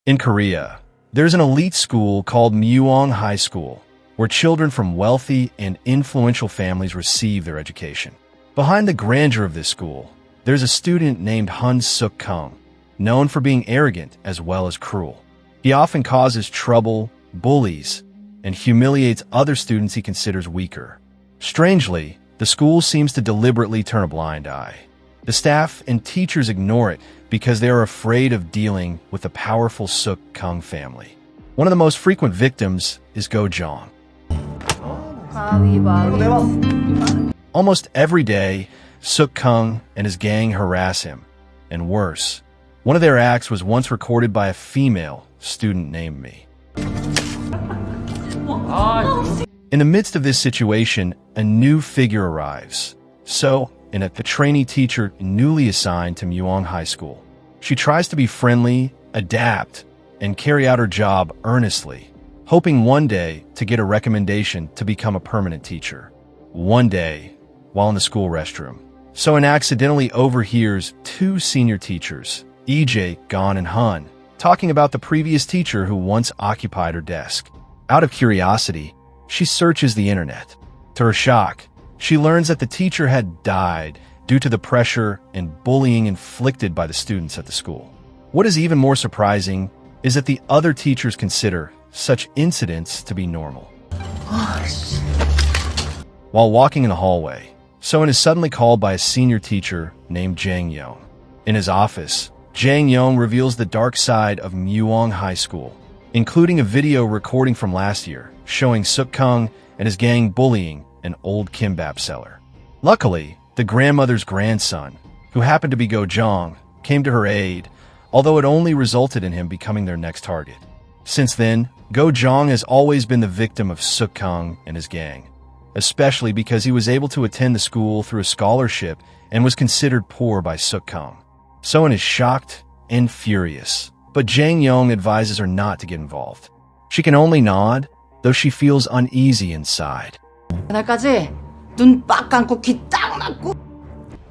In Korea, there's an elite school called Muong High School, where children from wealthy and influential families receive their education. Behind the grandeur of this school, there's a student named Hun Suk-kung, known for being arrogant as well as cruel. He often causes trouble, bullies, and humiliates other students he considers weaker. Strangely, the school seems to deliberately turn a blind eye. The staff and teachers ignore it because they are afraid of dealing with the powerful Suk-kung family. One of the most frequent victims is Go Jong. Almost every day, Suk-kung and his gang harass him. And worse, one of their acts was once recorded by a female student named me. In the midst of this situation, a new figure arrives. So, a trainee teacher newly assigned to Muong High School. She tries to be friendly, adapt, and carry out her job earnestly, hoping one day to get a recommendation to become a permanent teacher. One day, while in the school restroom, So-in accidentally overhears two senior teachers, EJ, Gon, and Hun, talking about the previous teacher who once occupied her desk. Out of curiosity, she searches the internet. To her shock, she learns that the teacher had died due to the pressure and bullying inflicted by the students at the school. What is even more surprising is that the other teachers consider such incidents to be normal. While walking in the hallway, So-in is suddenly called by a senior teacher named Jang Yong. In his office, Jang Yong reveals the dark side of Muong High School, including a video recording from last year showing Suk-kung and his gang bullying an old kimbap seller. Luckily, the grandmother's grandson, who happened to be Go Jong, came to her aid, although it only resulted in him becoming their next target. Since then, Go Jong has always been the victim of Suk-kung and his gang, especially because he was able to attend the school through a scholarship and was considered poor by Suk-kung. So-in is shocked and furious, but Jang Yong advises her not to get involved. She can only nod, though she feels uneasy inside.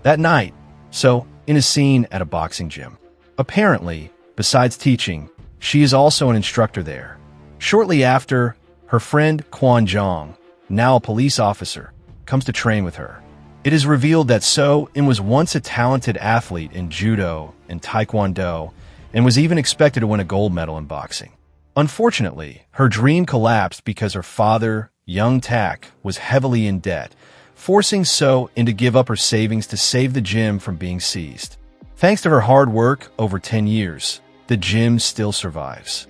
That night, So-in is seen at a boxing gym. Apparently, besides teaching, she is also an instructor there. Shortly after, her friend Kwon Jong, now a police officer, comes to train with her. It is revealed that So-in was once a talented athlete in judo and taekwondo and was even expected to win a gold medal in boxing. Unfortunately, her dream collapsed because her father, Young Tak, was heavily in debt, forcing So-in to give up her savings to save the gym from being seized. Thanks to her hard work over 10 years, the gym still survives.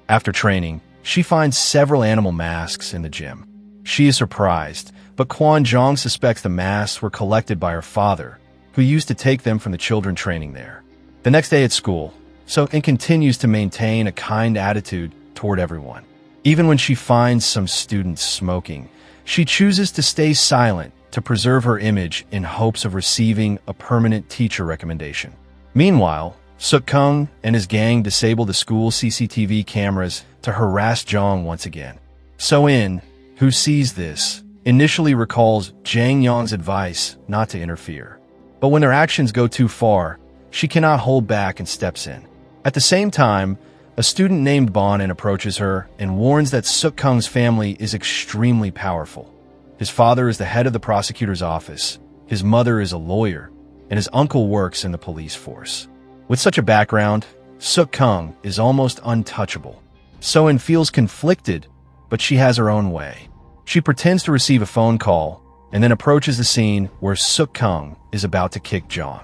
After training, she finds several animal masks in the gym. She is surprised, but Kwon Jong suspects the masks were collected by her father, who used to take them from the children training there. The next day at school, So-in continues to maintain a kind attitude toward everyone. Even when she finds some students smoking, she chooses to stay silent to preserve her image in hopes of receiving a permanent teacher recommendation. Meanwhile, Suk-kung and his gang disable the school CCTV cameras to harass Jong once again. So-in, who sees this, initially recalls Jang Yong's advice not to interfere. But when their actions go too far, she cannot hold back and steps in. At the same time, a student named Bonin approaches her and warns that Suk-kung's family is extremely powerful. His father is the head of the prosecutor's office, his mother is a lawyer, and his uncle works in the police force. With such a background, Suk-kung is almost untouchable. So-in feels conflicted, but she has her own way. She pretends to receive a phone call and then approaches the scene where Suk-kung is about to kick Jong.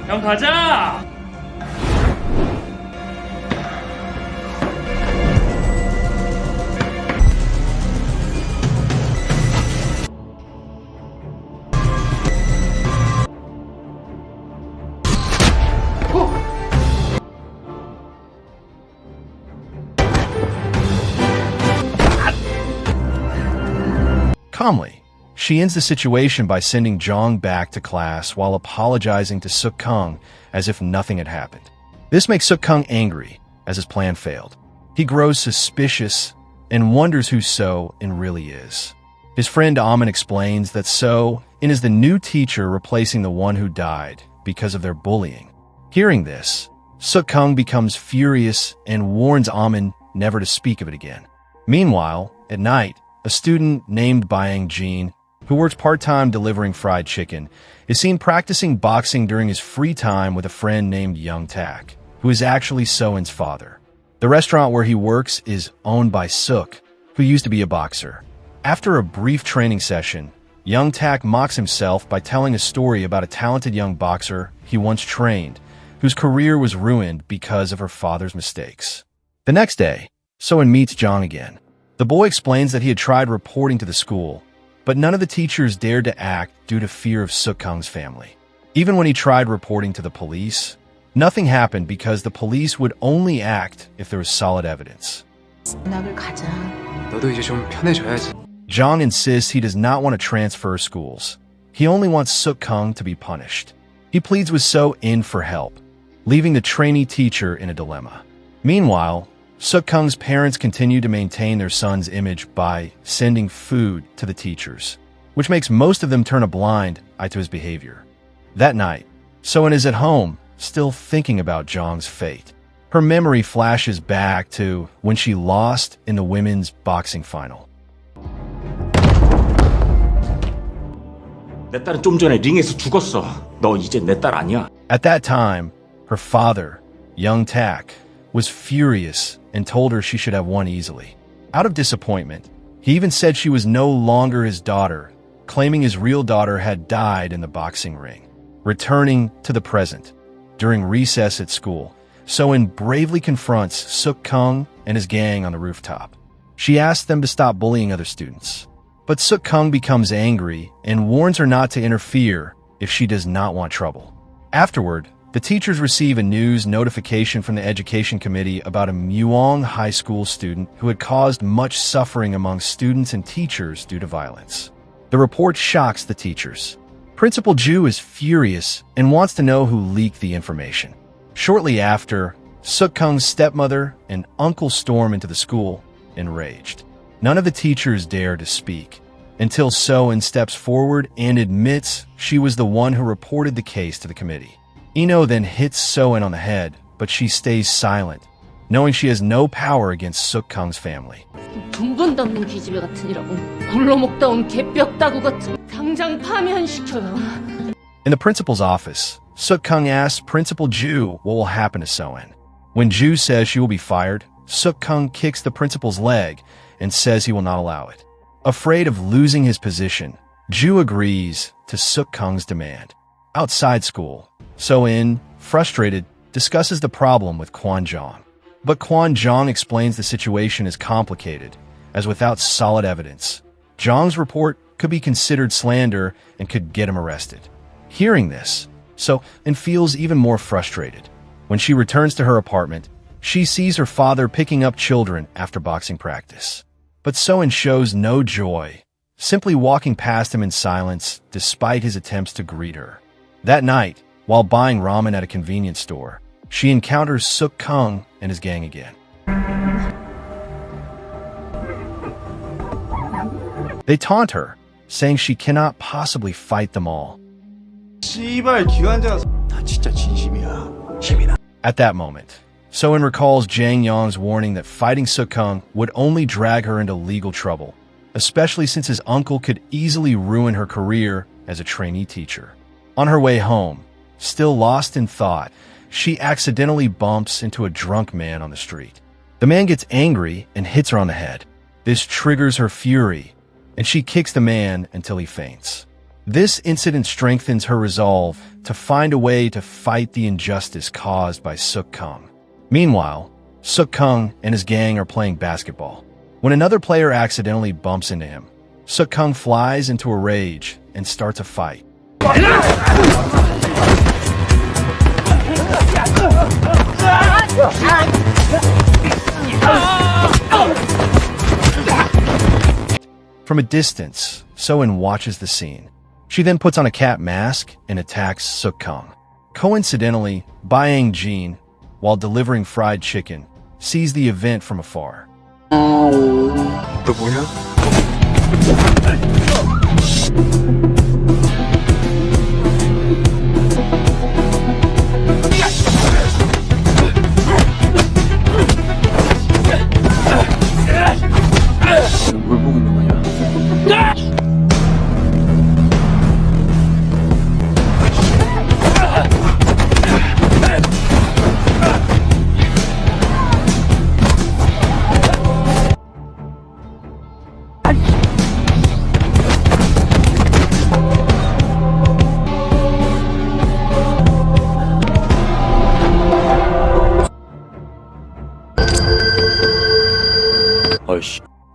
형 가자! Calmly, she ends the situation by sending Jong back to class while apologizing to Suk-kung as if nothing had happened. This makes Suk-kung angry, as his plan failed. He grows suspicious and wonders who So-in really is. His friend Amin explains that So and is the new teacher replacing the one who died because of their bullying. Hearing this, Suk-kung becomes furious and warns Amin never to speak of it again. Meanwhile, at night, a student named Byang Jin, who works part-time delivering fried chicken, is seen practicing boxing during his free time with a friend named Young Tak, who is actually So-in's father. The restaurant where he works is owned by Suk, who used to be a boxer. After a brief training session, Young Tak mocks himself by telling a story about a talented young boxer he once trained, whose career was ruined because of her father's mistakes. The next day, So-in meets Jong again. The boy explains that he had tried reporting to the school, but none of the teachers dared to act due to fear of Suk-kung's family. Even when he tried reporting to the police, nothing happened because the police would only act if there was solid evidence. 나를 가자. 너도 이제 좀 편해져야지. Jong insists he does not want to transfer schools. He only wants Suk-kung to be punished. He pleads with So-in for help, leaving the trainee teacher in a dilemma. Meanwhile, Suk-kung's parents continue to maintain their son's image by sending food to the teachers, which makes most of them turn a blind eye to his behavior. That night, So-in is at home, still thinking about Jong's fate. Her memory flashes back to when she lost in the women's boxing final. 내 딸은 좀 전에 링에서 죽었어. 너 이제 내 딸 아니야. At that time, her father, Young Tak, was furious and told her she should have won easily. Out of disappointment, he even said she was no longer his daughter, claiming his real daughter had died in the boxing ring. Returning to the present, during recess at school, So-in bravely confronts Suk-kung and his gang on the rooftop. She asks them to stop bullying other students. But Suk-kung becomes angry and warns her not to interfere if she does not want trouble. Afterward, the teachers receive a news notification from the education committee about a Muong High School student who had caused much suffering among students and teachers due to violence. The report shocks the teachers. Principal Ju is furious and wants to know who leaked the information. Shortly after, Suk-kung's stepmother and uncle storm into the school, enraged. None of the teachers dare to speak, until So-in steps forward and admits she was the one who reported the case to the committee. Ino then hits So-in on the head, but she stays silent, knowing she has no power against Suk-kung's family. 근본도 없는 기집애 같으니라고. 굴러먹다 온 개뼈 따구 같은. 당장 파면시켜요. In the principal's office, Suk-kung asks Principal Ju what will happen to So-in. When Ju says she will be fired, Suk-kung kicks the principal's leg and says he will not allow it. Afraid of losing his position, Ju agrees to Suk-kung's demand. Outside school, So-in, frustrated, discusses the problem with Kwon Jong. But Kwon Jong explains the situation is complicated, as without solid evidence, Jong's report could be considered slander and could get him arrested. Hearing this, So-in feels even more frustrated. When she returns to her apartment, she sees her father picking up children after boxing practice. But So-in shows no joy, simply walking past him in silence despite his attempts to greet her. That night, while buying ramen at a convenience store, she encounters Suk-kung and his gang again. They taunt her, saying she cannot possibly fight them all. 씨발 기관장. 나 진짜 진심이야. 힘이나. At that moment, So-in recalls Jang Yong's warning that fighting Suk-kung would only drag her into legal trouble, especially since his uncle could easily ruin her career as a trainee teacher. On her way home, still lost in thought, she accidentally bumps into a drunk man on the street. The man gets angry and hits her on the head. This triggers her fury, and she kicks the man until he faints. This incident strengthens her resolve to find a way to fight the injustice caused by Suk-kung. Meanwhile, Suk-kung and his gang are playing basketball. When another player accidentally bumps into him, Suk-kung flies into a rage and starts a fight. From a distance, So-in watches the scene. She then puts on a cat mask and attacks Suk-kung. Coincidentally, Byang Jin, while delivering fried chicken, sees the event from afar. 너 뭐냐?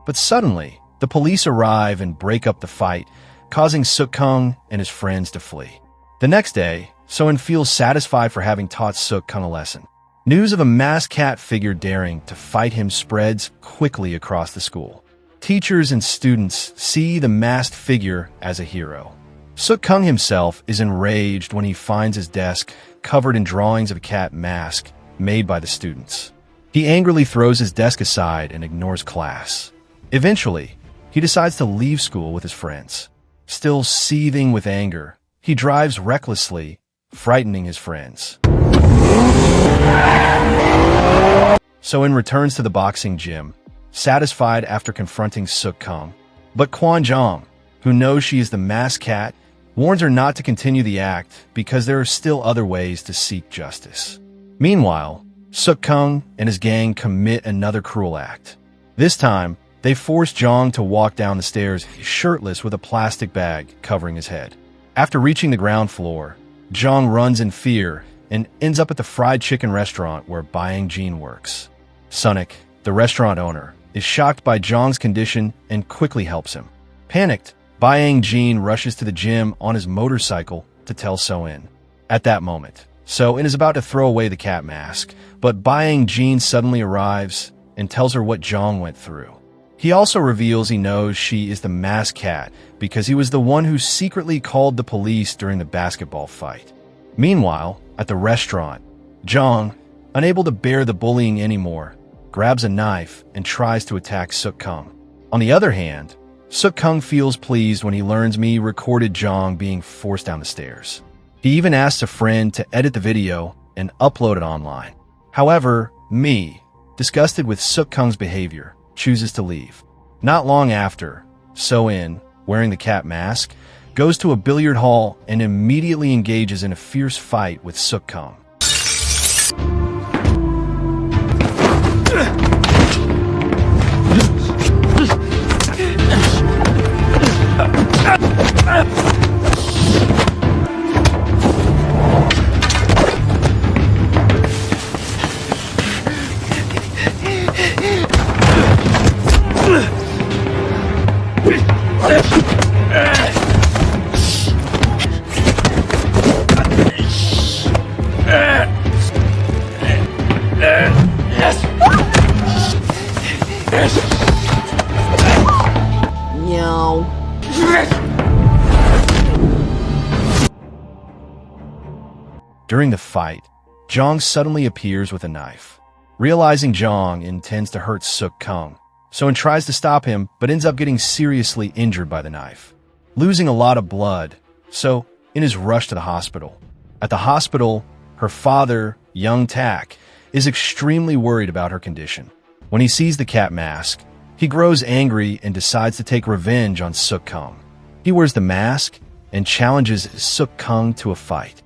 But suddenly, the police arrive and break up the fight, causing Suk-kung and his friends to flee. The next day, So-in feels satisfied for having taught Suk-kung a lesson. News of a masked cat figure daring to fight him spreads quickly across the school. Teachers and students see the masked figure as a hero. Suk-kung himself is enraged when he finds his desk covered in drawings of a cat mask made by the students. He angrily throws his desk aside and ignores class. Eventually, he decides to leave school with his friends. Still seething with anger, he drives recklessly, frightening his friends. So-in returns to the boxing gym, satisfied after confronting Suk-kung. But Kwon Jong, who knows she is the masked cat, warns her not to continue the act because there are still other ways to seek justice. Meanwhile, Suk-kung and his gang commit another cruel act. This time, they force Jong to walk down the stairs shirtless with a plastic bag covering his head. After reaching the ground floor, Jong runs in fear and ends up at the fried chicken restaurant where Byung-jin works. Sunik, the restaurant owner, is shocked by Jong's condition and quickly helps him. Panicked, Byung-jin rushes to the gym on his motorcycle to tell So-in. At that moment, So-in is about to throw away the cat mask, but Byung-jin suddenly arrives and tells her what Jong went through. He also reveals he knows she is the masked cat because he was the one who secretly called the police during the basketball fight. Meanwhile, at the restaurant, Jong, unable to bear the bullying anymore, grabs a knife and tries to attack Suk-kung. On the other hand, Suk-kung feels pleased when he learns Mi recorded Jong being forced down the stairs. He even asks a friend to edit the video and upload it online. However, Mi, disgusted with Suk-kung's behavior, chooses to leave. Not long after, So-in, wearing the cat mask, goes to a billiard hall and immediately engages in a fierce fight with Suk-kung. During the fight, Jong suddenly appears with a knife. Realizing Jong intends to hurt Suk-kung, So-in tries to stop him but ends up getting seriously injured by the knife. Losing a lot of blood, So-in is rushed to the hospital. At the hospital, her father, Young Tak, is extremely worried about her condition. When he sees the cat mask, he grows angry and decides to take revenge on Suk-kung. He wears the mask and challenges Suk-kung to a fight.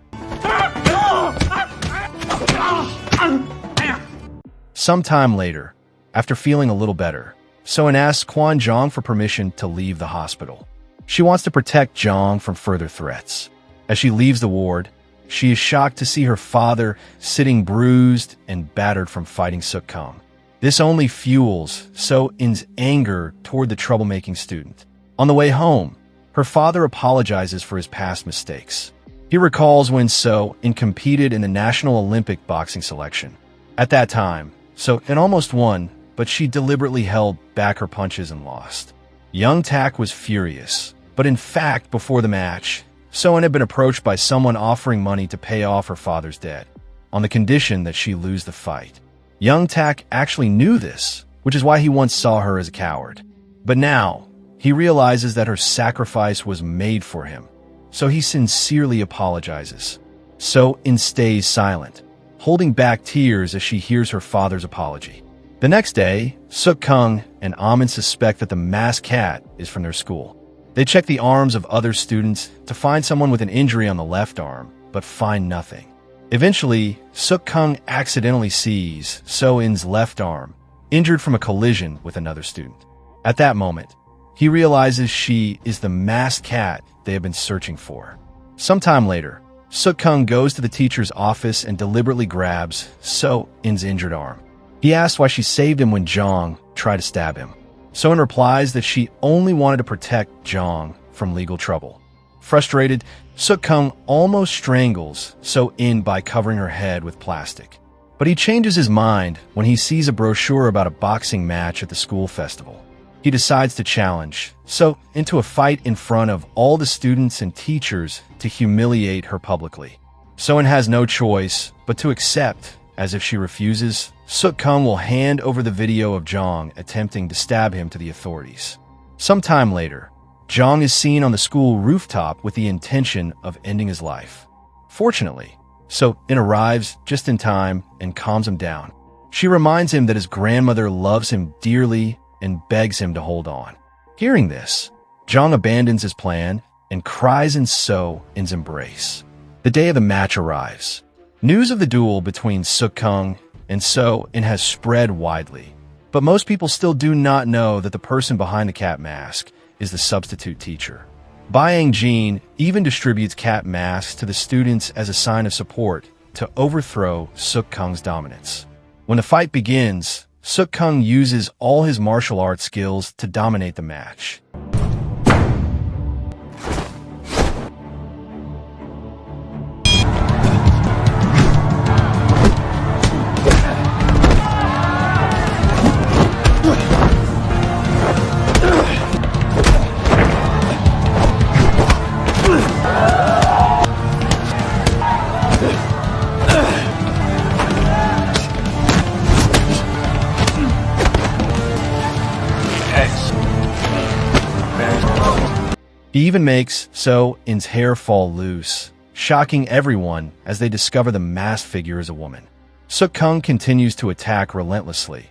Sometime later, after feeling a little better, So-in asks Kwon Jong for permission to leave the hospital. She wants to protect Jong from further threats. As she leaves the ward, she is shocked to see her father sitting bruised and battered from fighting Suk-kung. This only fuels So-in's anger toward the troublemaking student. On the way home, her father apologizes for his past mistakes. He recalls when So-in competed in the National Olympic boxing selection. At that time, So-in almost won, but she deliberately held back her punches and lost. Young Tak was furious, but in fact, before the match, So-in had been approached by someone offering money to pay off her father's debt, on the condition that she lose the fight. Young Tak actually knew this, which is why he once saw her as a coward. But now, he realizes that her sacrifice was made for him, so he sincerely apologizes. So-in stays silent, holding back tears as she hears her father's apology. The next day, Suk-kung and Amin suspect that the masked cat is from their school. They check the arms of other students to find someone with an injury on the left arm, but find nothing. Eventually, Suk-kung accidentally sees So-in's left arm, injured from a collision with another student. At that moment, he realizes she is the masked cat they have been searching for. Sometime later, Suk-kung goes to the teacher's office and deliberately grabs So-in's injured arm. He asks why she saved him when Jong tried to stab him. So-in replies that she only wanted to protect Jong from legal trouble. Frustrated, Suk-kung almost strangles So-in by covering her head with plastic. But he changes his mind when he sees a brochure about a boxing match at the school festival. He decides to challenge So-in to a fight in front of all the students and teachers to humiliate her publicly. So-in has no choice but to accept. As if she refuses, Suk-kung will hand over the video of Jong attempting to stab him to the authorities. Sometime later, Jong is seen on the school rooftop with the intention of ending his life. Fortunately, So-in arrives just in time and calms him down. She reminds him that his grandmother loves him dearly and begs him to hold on. Hearing this, Jong abandons his plan and cries in So-in's embrace. The day of the match arrives. News of the duel between Suk-kung and So-in has spread widely, but most people still do not know that the person behind the cat mask is the substitute teacher. Byang Jin even distributes cat masks to the students as a sign of support to overthrow Suk-kung's dominance. When the fight begins, Suk-kung uses all his martial arts skills to dominate the match. He even makes So-in's hair fall loose, shocking everyone as they discover the masked figure is a woman. Suk-kung continues to attack relentlessly.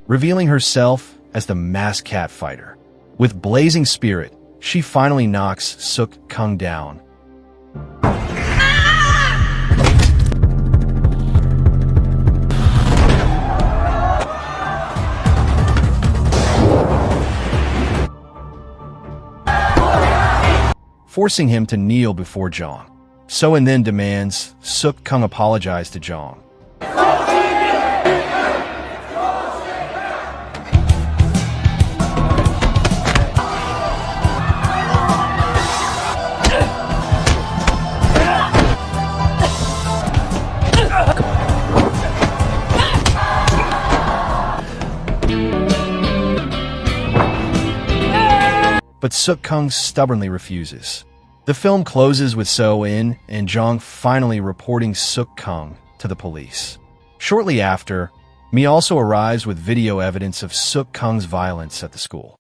Revealing herself as the masked cat fighter. With blazing spirit, she finally knocks Suk-kung down. Forcing him to kneel before Jong. So-in then demands Suk-kung apologize to Jong. But Suk-kung stubbornly refuses. The film closes with So-in and Jong finally reporting Suk-kung to the police. Shortly after, Mi also arrives with video evidence of Suk-kung's violence at the school.